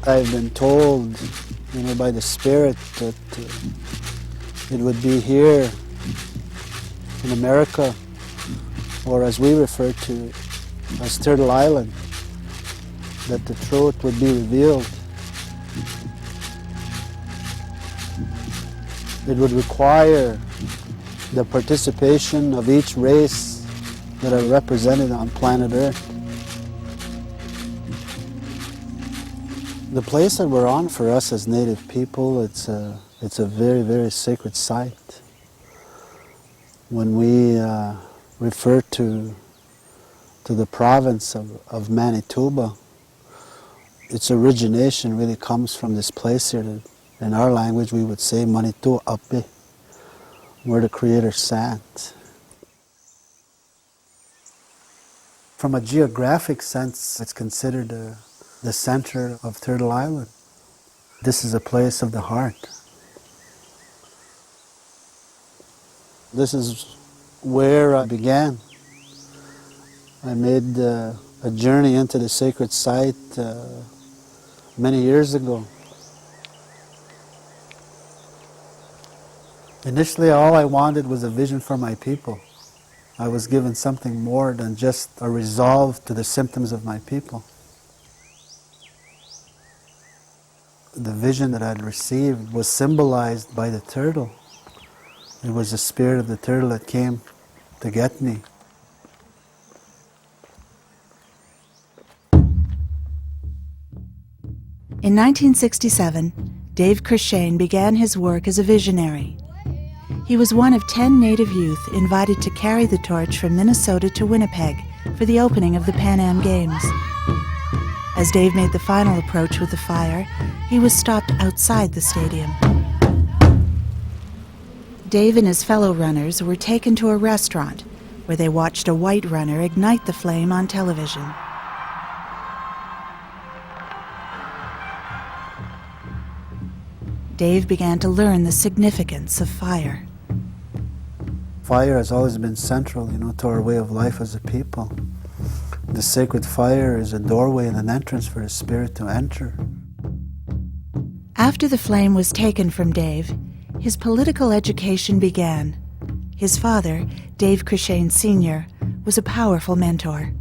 I've been told, by the Spirit that it would be here in America, or as we refer to it, as Turtle Island, that the truth would be revealed. It would require the participation of each race that are represented on planet Earth. The place that we're on for us as Native people, it's a very, very sacred site. When we refer to the province of Manitoba, its origination really comes from this place here. That in our language we would say Manitou Ape, where the Creator sat. From a geographic sense, it's considered the center of Turtle Island. This is a place of the heart. This is where I began. I made a journey into the sacred site many years ago. Initially, all I wanted was a vision for my people. I was given something more than just a resolve to the symptoms of my people. The vision that I'd received was symbolized by the turtle. It was the spirit of the turtle that came to get me. In 1967, Dave Courchene began his work as a visionary. He was one of 10 Native youth invited to carry the torch from Minnesota to Winnipeg for the opening of the Pan Am Games. As Dave made the final approach with the fire, he was stopped outside the stadium. Dave and his fellow runners were taken to a restaurant where they watched a white runner ignite the flame on television. Dave began to learn the significance of fire. Fire has always been central, to our way of life as a people. The sacred fire is a doorway and an entrance for the spirit to enter. After the flame was taken from Dave, his political education began. His father, Dave Courchene Sr., was a powerful mentor.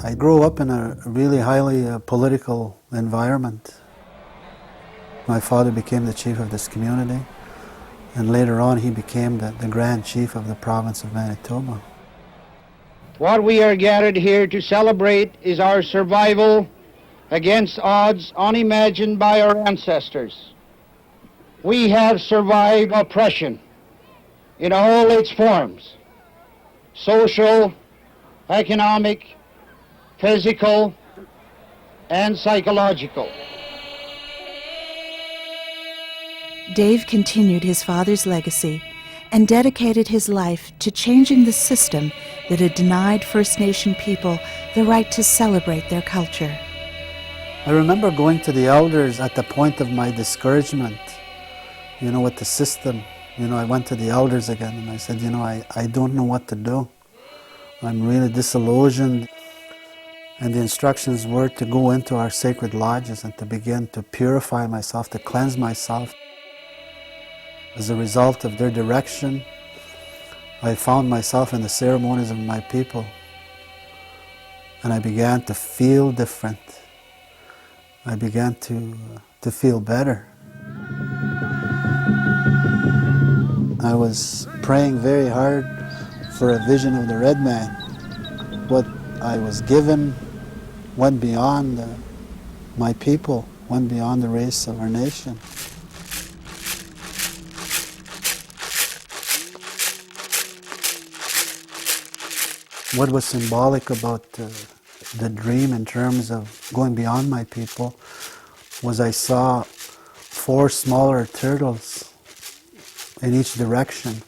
I grew up in a really highly political environment. My father became the chief of this community, and later on he became the Grand Chief of the province of Manitoba. What we are gathered here to celebrate is our survival against odds unimagined by our ancestors. We have survived oppression in all its forms: social, economic, physical, and psychological. Dave continued his father's legacy and dedicated his life to changing the system that had denied First Nation people the right to celebrate their culture. I remember going to the elders at the point of my discouragement, with the system. I went to the elders again and I said, I don't know what to do. I'm really disillusioned. And the instructions were to go into our sacred lodges and to begin to purify myself, to cleanse myself. As a result of their direction, I found myself in the ceremonies of my people, and I began to feel different. I began to feel better. I was praying very hard for a vision of the red man. What I was given went beyond my people, went beyond the race of our nation. What was symbolic about the dream in terms of going beyond my people was I saw 4 smaller turtles in each direction,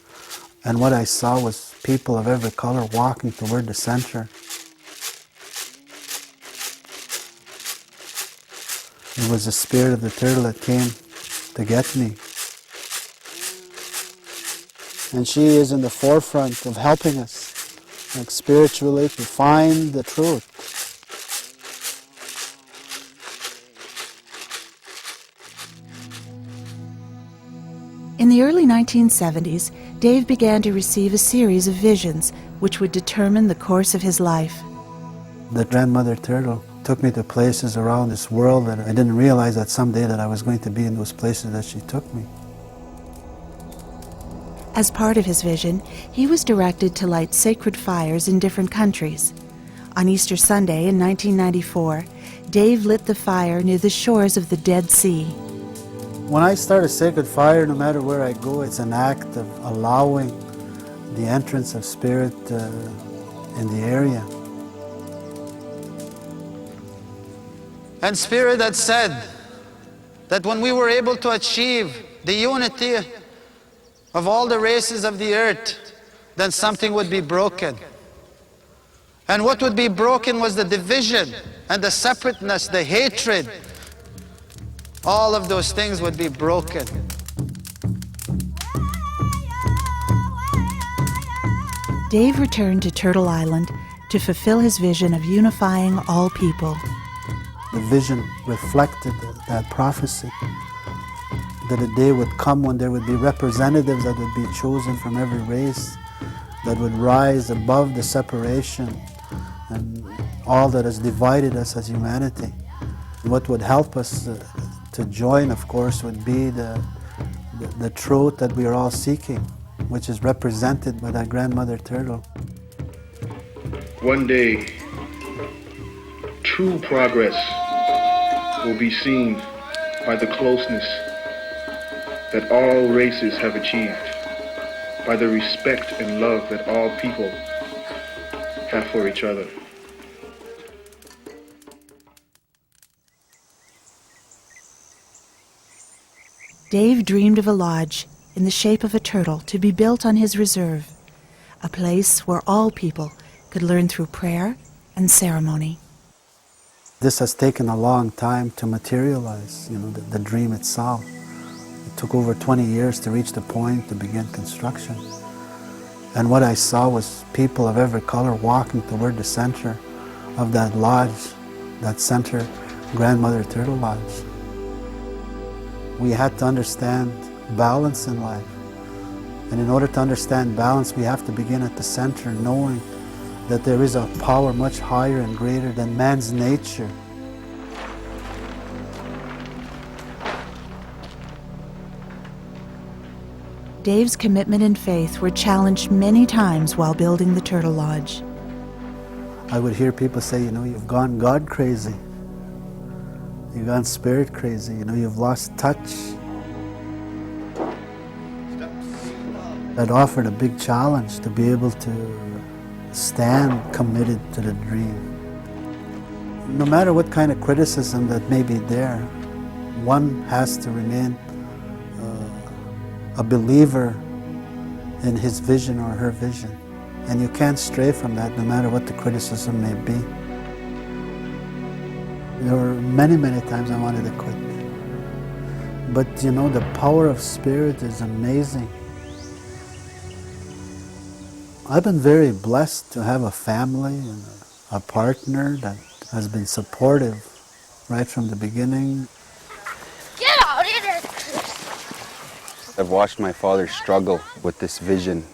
and what I saw was people of every color walking toward the center. It was the spirit of the turtle that came to get me. And she is in the forefront of helping us, spiritually, to find the truth. In the early 1970s, Dave began to receive a series of visions which would determine the course of his life. The grandmother turtle took me to places around this world that I didn't realize that someday that I was going to be in those places that she took me. As part of his vision, he was directed to light sacred fires in different countries. On Easter Sunday in 1994, Dave lit the fire near the shores of the Dead Sea. When I start a sacred fire, no matter where I go, it's an act of allowing the entrance of spirit in the area. And Spirit had said that when we were able to achieve the unity of all the races of the earth, then something would be broken. And what would be broken was the division and the separateness, the hatred. All of those things would be broken. Dave returned to Turtle Island to fulfill his vision of unifying all people. The vision reflected that prophecy, that a day would come when there would be representatives that would be chosen from every race, that would rise above the separation and all that has divided us as humanity. What would help us to join, of course, would be the truth that we are all seeking, which is represented by that grandmother turtle. One day, true progress will be seen by the closeness that all races have achieved, by the respect and love that all people have for each other. Dave dreamed of a lodge in the shape of a turtle to be built on his reserve, a place where all people could learn through prayer and ceremony. This has taken a long time to materialize, the dream itself. It took over 20 years to reach the point to begin construction. And what I saw was people of every color walking toward the center of that lodge, that center grandmother turtle lodge. We had to understand balance in life. And in order to understand balance, we have to begin at the center, knowing that there is a power much higher and greater than man's nature. Dave's commitment and faith were challenged many times while building the Turtle Lodge. I would hear people say, you've gone God crazy. You've gone spirit crazy, you've lost touch. That offered a big challenge to be able to stand committed to the dream. No matter what kind of criticism that may be there, one has to remain a believer in his vision or her vision. And you can't stray from that no matter what the criticism may be. There were many, many times I wanted to quit. But the power of spirit is amazing. I've been very blessed to have a family and a partner that has been supportive right from the beginning. Get out of here! I've watched my father struggle with this vision.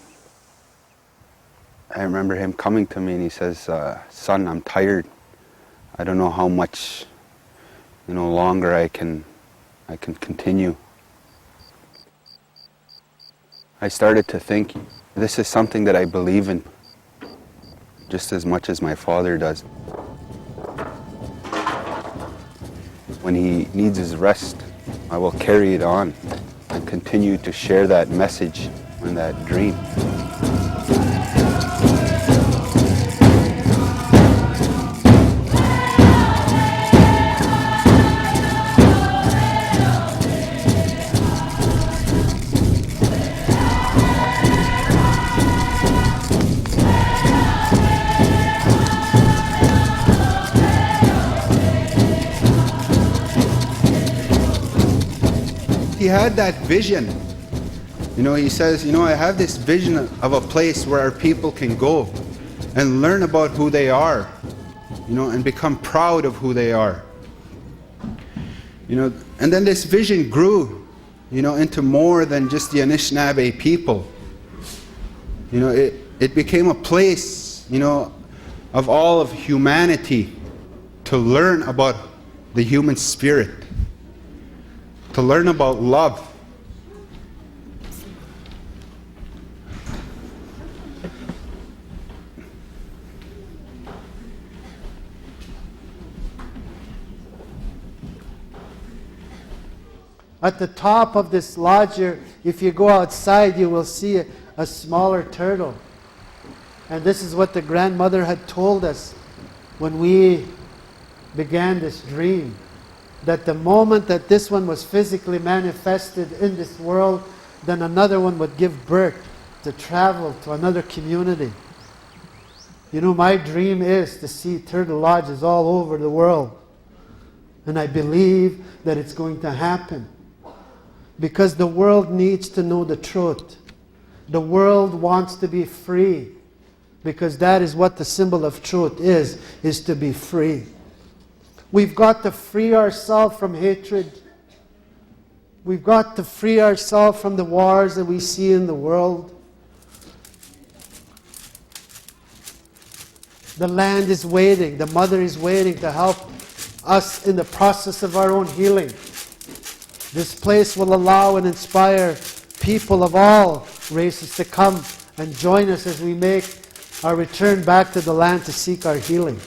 I remember him coming to me and he says, son, I'm tired. I don't know how much, longer I can continue. I started to think, this is something that I believe in just as much as my father does. When he needs his rest, I will carry it on and continue to share that message and that dream. He had that vision. He says, I have this vision of a place where our people can go and learn about who they are, and become proud of who they are. And then this vision grew, into more than just the Anishinaabe people. It became a place, of all of humanity to learn about the human spirit, to learn about love. At the top of this lodge here, if you go outside, you will see a smaller turtle. And this is what the grandmother had told us when we began this dream. That the moment that this one was physically manifested in this world, then another one would give birth to travel to another community. My dream is to see turtle lodges all over the world. And I believe that it's going to happen. Because the world needs to know the truth. The world wants to be free. Because that is what the symbol of truth is to be free. We've got to free ourselves from hatred. We've got to free ourselves from the wars that we see in the world. The land is waiting. The mother is waiting to help us in the process of our own healing. This place will allow and inspire people of all races to come and join us as we make our return back to the land to seek our healing.